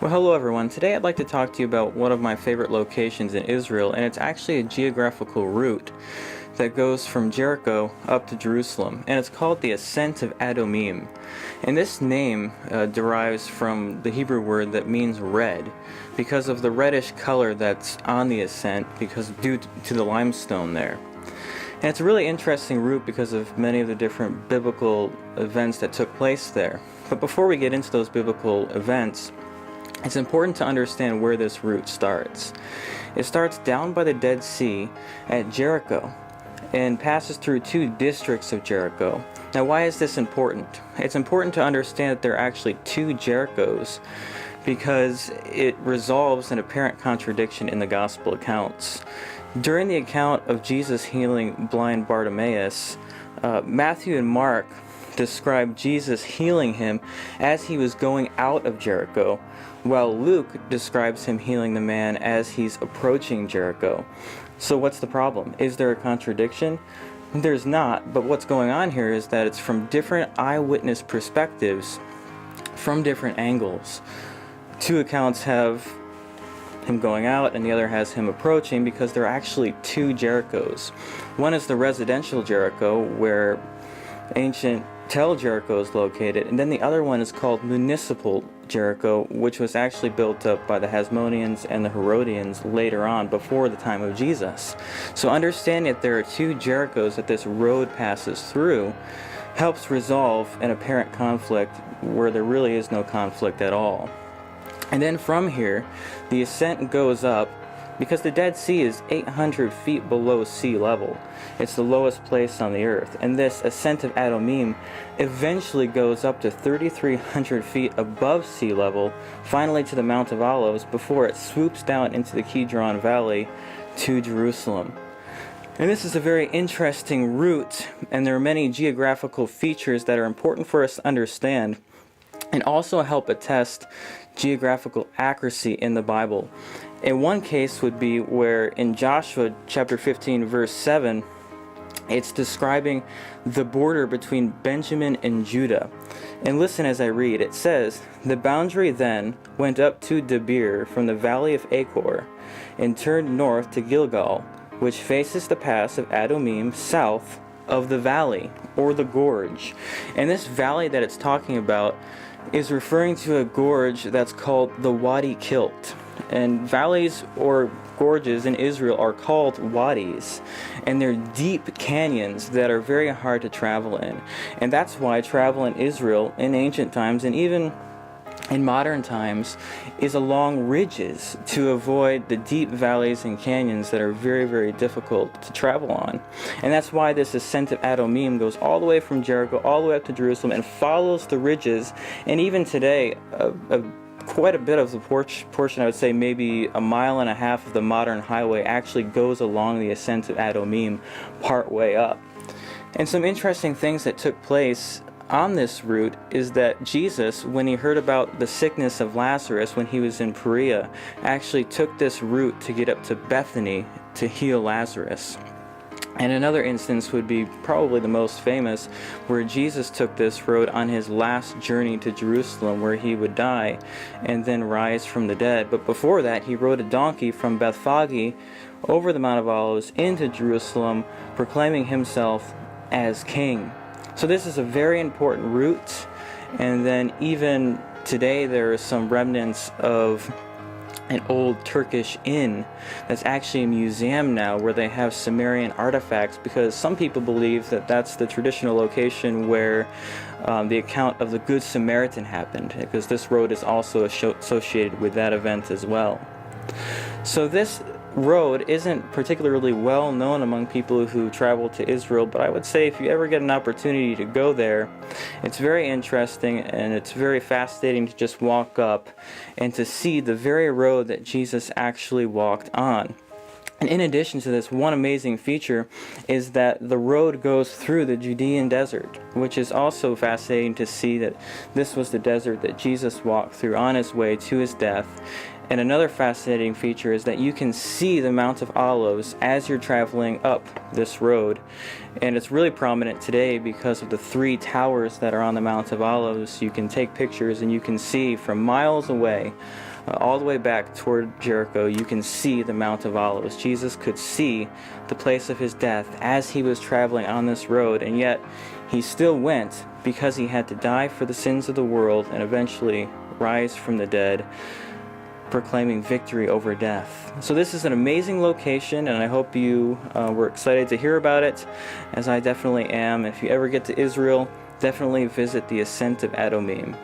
Well, hello everyone. Today I'd like to talk to you about one of my favorite locations in Israel, and it's actually a geographical route that goes from Jericho up to Jerusalem, and it's called the Ascent of Adumim. And this name derives from the Hebrew word that means red, because of the reddish color that's on the ascent, because due to the limestone there. And it's a really interesting route because of many of the different biblical events that took place there. But before we get into those biblical events, it's important to understand where this route starts. It starts down by the Dead Sea at Jericho and passes through two districts of Jericho. Now, why is this important? It's important to understand that there are actually two Jerichos because it resolves an apparent contradiction in the gospel accounts. During the account of Jesus healing blind Bartimaeus, Matthew and Mark describe Jesus healing him as he was going out of Jericho, while Luke describes him healing the man as he's approaching Jericho. So what's the problem? Is there a contradiction? There's not, but what's going on here is that it's from different eyewitness perspectives, from different angles. Two accounts have him going out and the other has him approaching because there are actually two Jerichos. One is the residential Jericho, where ancient Tel Jericho is located, and then the other one is called municipal Jericho, which was actually built up by the Hasmoneans and the Herodians later on, before the time of Jesus. So understanding that there are two Jerichos that this road passes through helps resolve an apparent conflict where there really is no conflict at all. And then from here, the ascent goes up because the Dead Sea is 800 feet below sea level. It's the lowest place on the earth, and this Ascent of Adumim eventually goes up to 3,300 feet above sea level, finally to the Mount of Olives, before it swoops down into the Kidron Valley to Jerusalem. And this is a very interesting route, and there are many geographical features that are important for us to understand and also help attest geographical accuracy in the Bible. And one case would be where in Joshua chapter 15 verse 7, it's describing the border between Benjamin and Judah. And listen as I read. It says, "The boundary then went up to Debir from the valley of Achor and turned north to Gilgal, which faces the pass of Adumim south of the valley," or the gorge. And this valley that it's talking about is referring to a gorge that's called the Wadi Kilt. And valleys or gorges in Israel are called wadis, and they're deep canyons that are very hard to travel in. And that's why travel in Israel in ancient times and even in modern times is along ridges to avoid the deep valleys and canyons that are very, very difficult to travel on. And that's why this Ascent of Adumim goes all the way from Jericho all the way up to Jerusalem and follows the ridges. And even today, quite a bit of the portion, I would say maybe a mile and a half of the modern highway actually goes along the Ascent of Adumim part way up. And some interesting things that took place on this route is that Jesus, when he heard about the sickness of Lazarus when he was in Perea, actually took this route to get up to Bethany to heal Lazarus. And another instance would be probably the most famous, where Jesus took this road on his last journey to Jerusalem, where he would die and then rise from the dead. But before that, he rode a donkey from Bethphage over the Mount of Olives into Jerusalem, proclaiming himself as king. So this is a very important route. And then even today, there are some remnants of an old Turkish inn that's actually a museum now, where they have Sumerian artifacts, because some people believe that that's the traditional location where the account of the Good Samaritan happened, because this road is also associated with that event as well. So this road isn't particularly well known among people who travel to Israel, but I would say if you ever get an opportunity to go there, it's very interesting and it's very fascinating to just walk up and to see the very road that Jesus actually walked on. And in addition to this, one amazing feature is that the road goes through the Judean desert, which is also fascinating to see that this was the desert that Jesus walked through on his way to his death, And another fascinating feature is that you can see the Mount of Olives as you're traveling up this road. And it's really prominent today because of the 3 towers that are on the Mount of Olives. You can take pictures and you can see from miles away, all the way back toward Jericho, you can see the Mount of Olives. Jesus could see the place of his death as he was traveling on this road, and yet he still went because he had to die for the sins of the world and eventually rise from the dead, proclaiming victory over death. So this is an amazing location, and I hope you were excited to hear about it, as I definitely am. If you ever get to Israel, definitely visit the Ascent of Adumim.